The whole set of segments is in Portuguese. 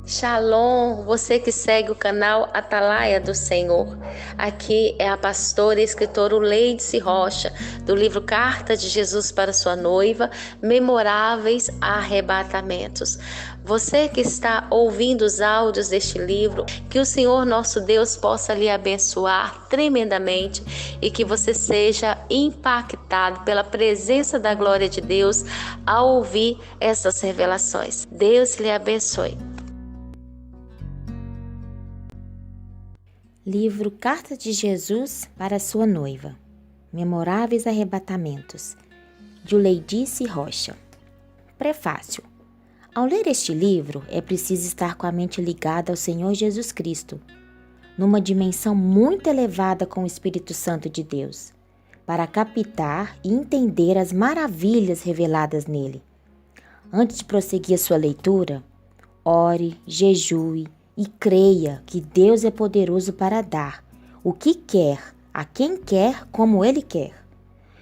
Shalom, você que segue o canal Atalaia do Senhor. Aqui é a pastora e escritora Uleidice Rocha, do livro Carta de Jesus para sua noiva, Memoráveis Arrebatamentos. Você que está ouvindo os áudios deste livro, que o Senhor nosso Deus possa lhe abençoar tremendamente e que você seja impactado pela presença da glória de Deus ao ouvir essas revelações. Deus lhe abençoe. Livro Carta de Jesus para sua noiva, Memoráveis Arrebatamentos, de Uleidice Rocha. Prefácio. Ao ler este livro, é preciso estar com a mente ligada ao Senhor Jesus Cristo, numa dimensão muito elevada com o Espírito Santo de Deus, para captar e entender as maravilhas reveladas nele. Antes de prosseguir a sua leitura, ore, jejue, e creia que Deus é poderoso para dar o que quer, a quem quer, como Ele quer.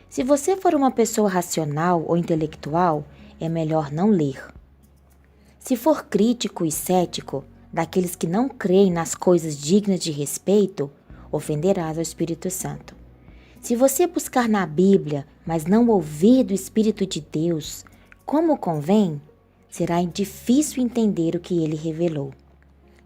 Se você for uma pessoa racional ou intelectual, é melhor não ler. Se for crítico e cético, daqueles que não creem nas coisas dignas de respeito, ofenderás ao Espírito Santo. Se você buscar na Bíblia, mas não ouvir do Espírito de Deus, como convém, será difícil entender o que Ele revelou.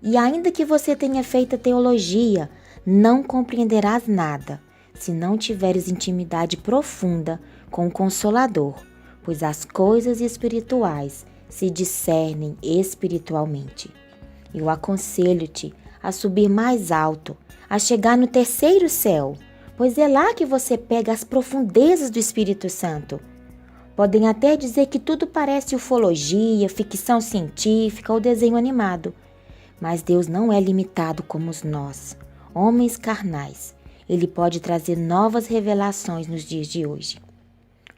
E ainda que você tenha feito teologia, não compreenderás nada, se não tiveres intimidade profunda com o Consolador, pois as coisas espirituais se discernem espiritualmente. Eu aconselho-te a subir mais alto, a chegar no terceiro céu, pois é lá que você pega as profundezas do Espírito Santo. Podem até dizer que tudo parece ufologia, ficção científica ou desenho animado, mas Deus não é limitado como nós, homens carnais. Ele pode trazer novas revelações nos dias de hoje.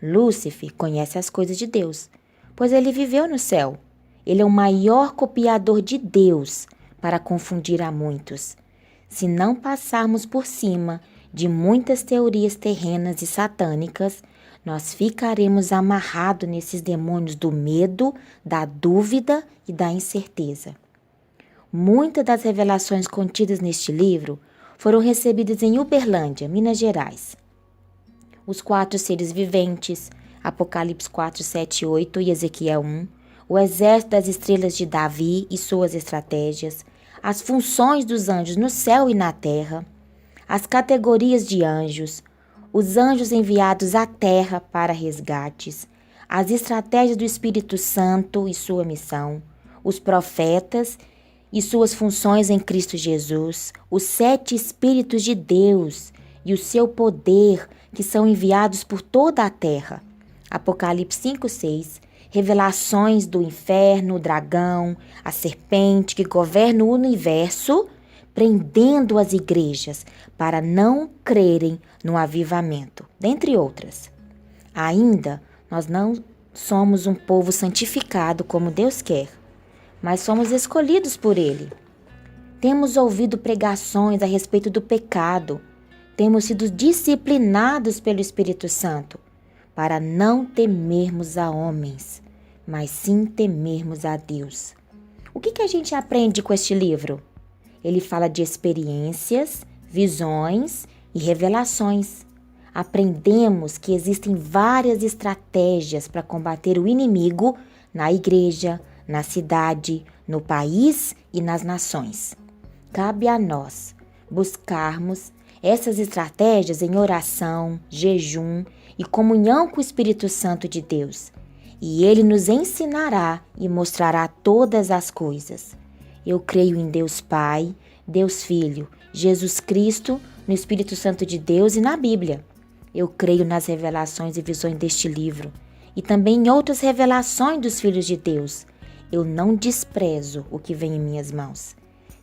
Lúcifer conhece as coisas de Deus, pois ele viveu no céu. Ele é o maior copiador de Deus para confundir a muitos. Se não passarmos por cima de muitas teorias terrenas e satânicas, nós ficaremos amarrados nesses demônios do medo, da dúvida e da incerteza. Muitas das revelações contidas neste livro foram recebidas em Uberlândia, Minas Gerais. Os 4 seres viventes, Apocalipse 4, 7 e 8 e Ezequiel 1, o exército das estrelas de Davi e suas estratégias, as funções dos anjos no céu e na terra, as categorias de anjos, os anjos enviados à terra para resgates, as estratégias do Espírito Santo e sua missão, os profetas e suas funções em Cristo Jesus, os 7 Espíritos de Deus e o seu poder que são enviados por toda a terra. Apocalipse 5, 6, revelações do inferno, o dragão, a serpente que governa o universo, prendendo as igrejas para não crerem no avivamento, dentre outras. Ainda, nós não somos um povo santificado como Deus quer, mas somos escolhidos por Ele. Temos ouvido pregações a respeito do pecado. Temos sido disciplinados pelo Espírito Santo para não temermos a homens, mas sim temermos a Deus. O que a gente aprende com este livro? Ele fala de experiências, visões e revelações. Aprendemos que existem várias estratégias para combater o inimigo na igreja, na cidade, no país e nas nações. Cabe a nós buscarmos essas estratégias em oração, jejum e comunhão com o Espírito Santo de Deus. E Ele nos ensinará e mostrará todas as coisas. Eu creio em Deus Pai, Deus Filho, Jesus Cristo, no Espírito Santo de Deus e na Bíblia. Eu creio nas revelações e visões deste livro e também em outras revelações dos filhos de Deus. Eu não desprezo o que vem em minhas mãos.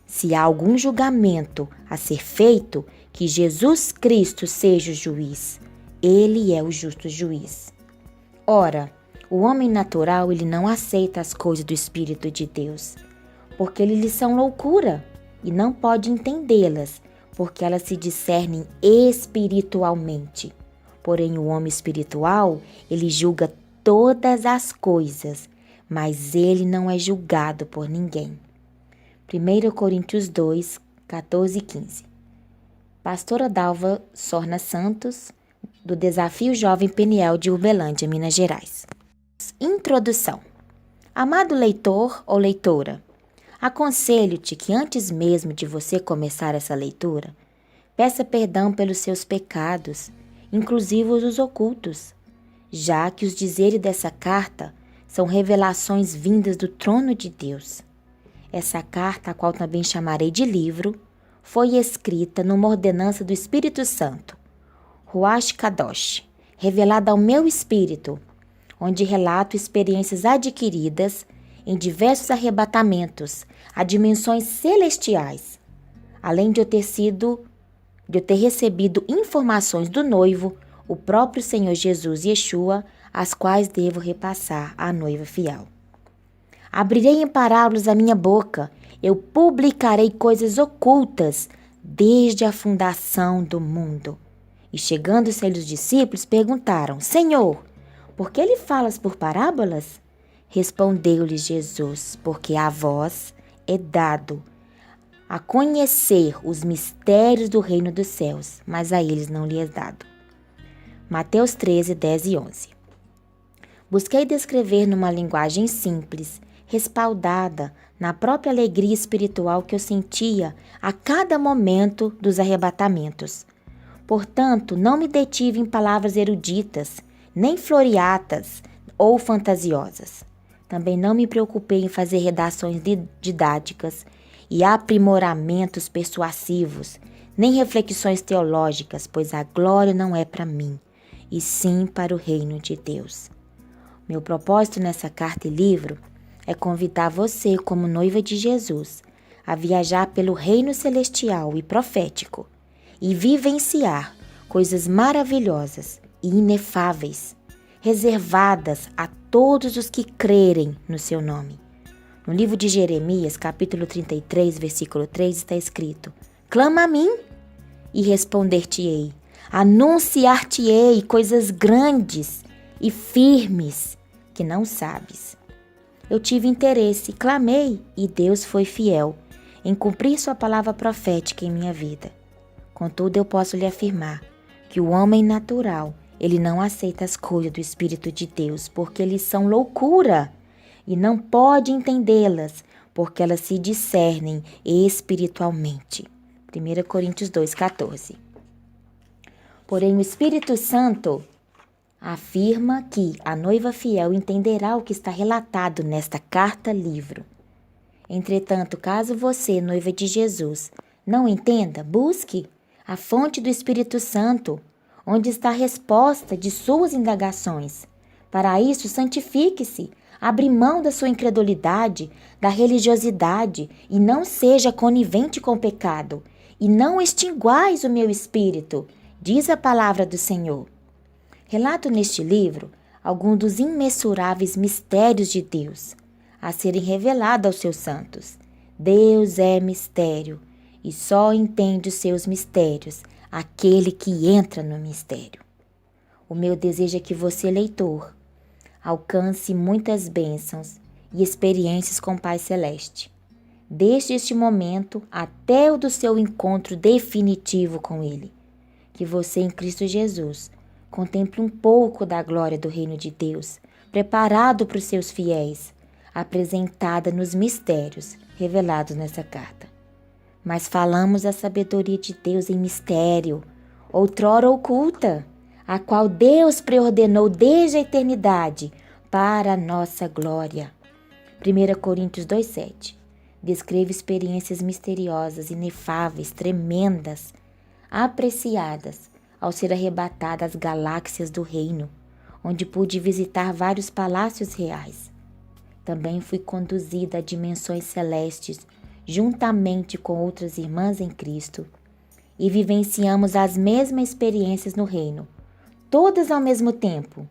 Se há algum julgamento a ser feito, que Jesus Cristo seja o juiz. Ele é o justo juiz. Ora, o homem natural, ele não aceita as coisas do Espírito de Deus, porque lhes são loucura, e não pode entendê-las, porque elas se discernem espiritualmente. Porém, o homem espiritual, ele julga todas as coisas, mas ele não é julgado por ninguém. 1 Coríntios 2, 14 e 15. Pastora Dalva Sorna Santos, do Desafio Jovem Peniel de Uberlândia, Minas Gerais. Introdução. Amado leitor ou leitora, aconselho-te que antes mesmo de você começar essa leitura, peça perdão pelos seus pecados, inclusive os ocultos, já que os dizeres dessa carta são revelações vindas do trono de Deus. Essa carta, a qual também chamarei de livro, foi escrita numa ordenança do Espírito Santo, Ruach Kadosh, revelada ao meu espírito, onde relato experiências adquiridas em diversos arrebatamentos a dimensões celestiais, além de eu ter recebido informações do noivo, o próprio Senhor Jesus Yeshua, as quais devo repassar à noiva fiel. Abrirei em parábolas a minha boca, eu publicarei coisas ocultas desde a fundação do mundo. E chegando-se os discípulos, perguntaram: Senhor, por que lhe falas por parábolas? Respondeu-lhes Jesus: porque a vós é dado a conhecer os mistérios do reino dos céus, mas a eles não lhe é dado. Mateus 13, 10 e 11. Busquei descrever numa linguagem simples, respaldada na própria alegria espiritual que eu sentia a cada momento dos arrebatamentos. Portanto, não me detive em palavras eruditas, nem floreatas ou fantasiosas. Também não me preocupei em fazer redações didáticas e aprimoramentos persuasivos, nem reflexões teológicas, pois a glória não é para mim, e sim para o reino de Deus. Meu propósito nessa carta e livro é convidar você, como noiva de Jesus, a viajar pelo reino celestial e profético e vivenciar coisas maravilhosas e inefáveis, reservadas a todos os que crerem no seu nome. No livro de Jeremias, capítulo 33, versículo 3, está escrito: clama a mim e responder-te-ei, anunciar-te-ei coisas grandes e firmes que não sabes. Eu tive interesse, clamei, e Deus foi fiel em cumprir sua palavra profética em minha vida. Contudo, eu posso lhe afirmar que o homem natural, ele não aceita as coisas do Espírito de Deus, porque eles são loucura, e não pode entendê-las, porque elas se discernem espiritualmente. 1 Coríntios 2, 14. Porém, o Espírito Santo afirma que a noiva fiel entenderá o que está relatado nesta carta-livro. Entretanto, caso você, noiva de Jesus, não entenda, busque a fonte do Espírito Santo, onde está a resposta de suas indagações. Para isso, santifique-se, abra mão da sua incredulidade, da religiosidade, e não seja conivente com o pecado, e não extinguais o meu espírito, diz a palavra do Senhor. Relato neste livro alguns dos imensuráveis mistérios de Deus a serem revelados aos seus santos. Deus é mistério e só entende os seus mistérios aquele que entra no mistério. O meu desejo é que você, leitor, alcance muitas bênçãos e experiências com o Pai Celeste, desde este momento até o do seu encontro definitivo com Ele. Que você, em Cristo Jesus, contemple um pouco da glória do reino de Deus, preparado para os seus fiéis, apresentada nos mistérios revelados nessa carta. Mas falamos da sabedoria de Deus em mistério, outrora oculta, a qual Deus preordenou desde a eternidade para a nossa glória. 1 Coríntios 2,7 descreve experiências misteriosas, inefáveis, tremendas, apreciadas ao ser arrebatada às galáxias do reino, onde pude visitar vários palácios reais. Também fui conduzida a dimensões celestes, juntamente com outras irmãs em Cristo, e vivenciamos as mesmas experiências no reino, todas ao mesmo tempo.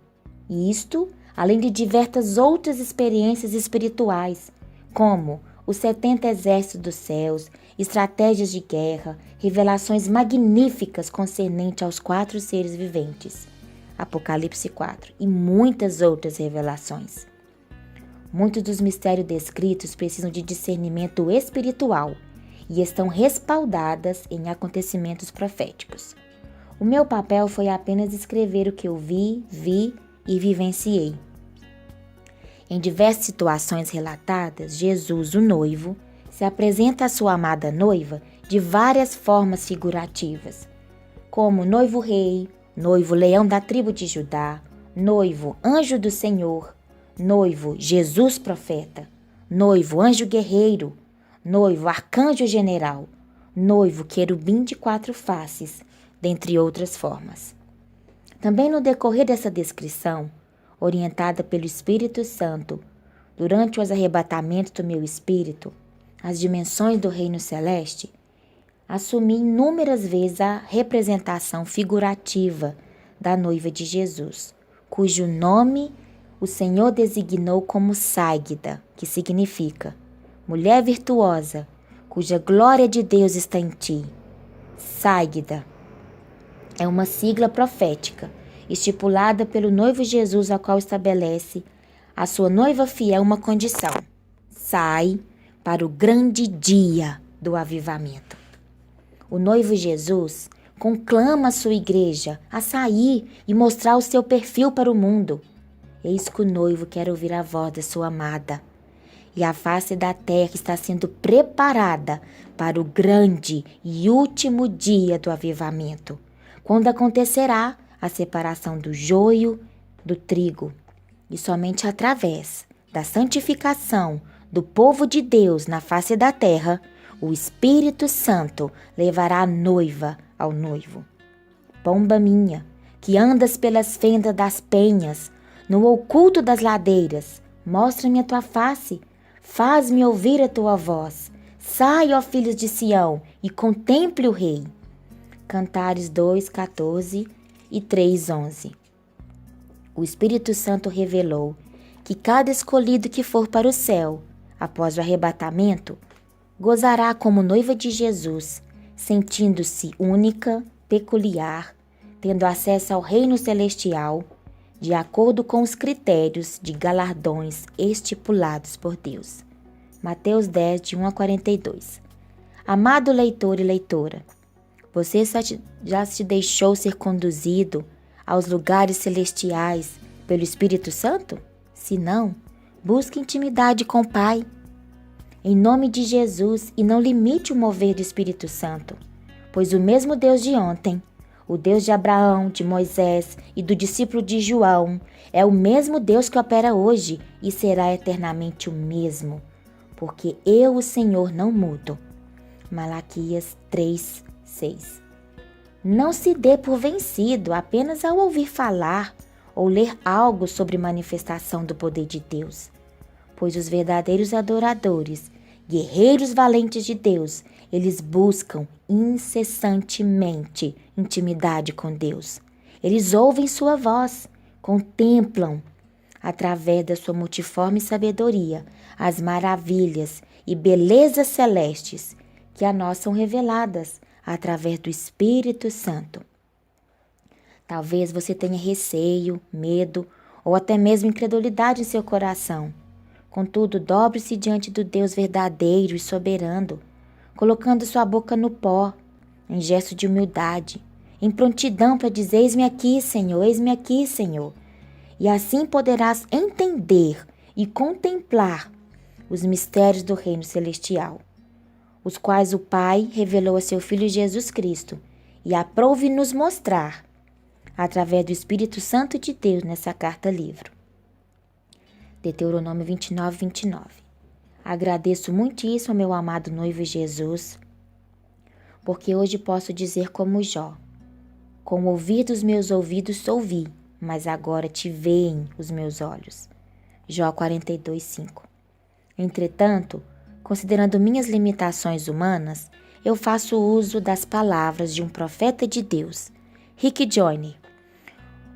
E isto, além de diversas outras experiências espirituais, como os 70 exércitos dos céus, estratégias de guerra, revelações magníficas concernentes aos 4 seres viventes, Apocalipse 4, e muitas outras revelações. Muitos dos mistérios descritos precisam de discernimento espiritual e estão respaldadas em acontecimentos proféticos. O meu papel foi apenas escrever o que eu vi e vivenciei. Em diversas situações relatadas, Jesus, o noivo, se apresenta à sua amada noiva de várias formas figurativas, como noivo rei, noivo leão da tribo de Judá, noivo anjo do Senhor, noivo Jesus profeta, noivo anjo guerreiro, noivo arcanjo general, noivo querubim de 4 faces, dentre outras formas. Também no decorrer dessa descrição, orientada pelo Espírito Santo, durante os arrebatamentos do meu espírito, as dimensões do reino celeste, assumi inúmeras vezes a representação figurativa da noiva de Jesus, cujo nome o Senhor designou como Ságida, que significa mulher virtuosa, cuja glória de Deus está em ti. Ságida é uma sigla profética, estipulada pelo noivo Jesus, a qual estabelece a sua noiva fiel uma condição: sai para o grande dia do avivamento. O noivo Jesus conclama a sua igreja a sair e mostrar o seu perfil para o mundo. Eis que o noivo quer ouvir a voz da sua amada, e a face da terra está sendo preparada para o grande e último dia do avivamento, quando acontecerá a separação do joio do trigo, e somente através da santificação do povo de Deus na face da terra, o Espírito Santo levará a noiva ao noivo. Pomba minha, que andas pelas fendas das penhas, no oculto das ladeiras, mostra-me a tua face, faz-me ouvir a tua voz. Sai, ó filhos de Sião, e contemple o Rei. Cantares 2:14 e 3:11. O Espírito Santo revelou que cada escolhido que for para o céu, após o arrebatamento, gozará como noiva de Jesus, sentindo-se única, peculiar, tendo acesso ao reino celestial, de acordo com os critérios de galardões estipulados por Deus. Mateus 10, de 1-42. Amado leitor e leitora, você já se deixou ser conduzido aos lugares celestiais pelo Espírito Santo? Se não, busque intimidade com o Pai. Em nome de Jesus, e não limite o mover do Espírito Santo, pois o mesmo Deus de ontem, o Deus de Abraão, de Moisés e do discípulo de João, é o mesmo Deus que opera hoje e será eternamente o mesmo, porque eu, o Senhor, não mudo. Malaquias 3:6. Não se dê por vencido apenas ao ouvir falar ou ler algo sobre manifestação do poder de Deus, pois os verdadeiros adoradores, guerreiros valentes de Deus, eles buscam incessantemente intimidade com Deus. Eles ouvem sua voz, contemplam, através da sua multiforme sabedoria, as maravilhas e belezas celestes que a nós são reveladas através do Espírito Santo. Talvez você tenha receio, medo ou até mesmo incredulidade em seu coração. Contudo, dobre-se diante do Deus verdadeiro e soberano, colocando sua boca no pó, em gesto de humildade, em prontidão para dizer: eis-me aqui, Senhor, eis-me aqui, Senhor. E assim poderás entender e contemplar os mistérios do reino celestial, os quais o Pai revelou a seu Filho Jesus Cristo e aprouve nos mostrar através do Espírito Santo de Deus nessa carta-livro. Deuteronômio 29:29. Agradeço muitíssimo ao meu amado noivo Jesus, porque hoje posso dizer como Jó: com o ouvir dos meus ouvidos ouvi, mas agora te veem os meus olhos. Jó 42:5. Entretanto, considerando minhas limitações humanas, eu faço uso das palavras de um profeta de Deus, Rick Joyner,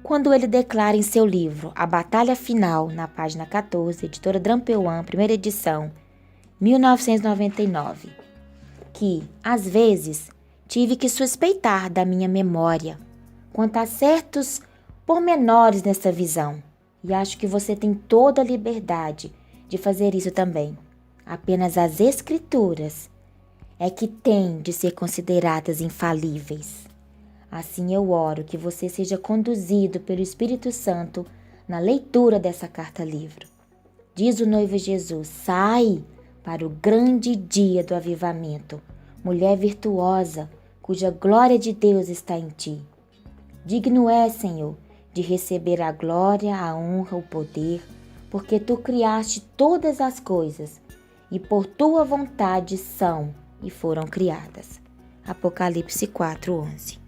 quando ele declara em seu livro A Batalha Final, na página 14, editora Drampeuan, primeira edição, 1999, que, às vezes, tive que suspeitar da minha memória quanto a certos pormenores nessa visão, e acho que você tem toda a liberdade de fazer isso também. Apenas as Escrituras é que têm de ser consideradas infalíveis. Assim eu oro que você seja conduzido pelo Espírito Santo na leitura dessa carta-livro. Diz o noivo Jesus: sai para o grande dia do avivamento, mulher virtuosa, cuja glória de Deus está em ti. Digno é, Senhor, de receber a glória, a honra, o poder, porque tu criaste todas as coisas e por tua vontade são e foram criadas. Apocalipse 4:11.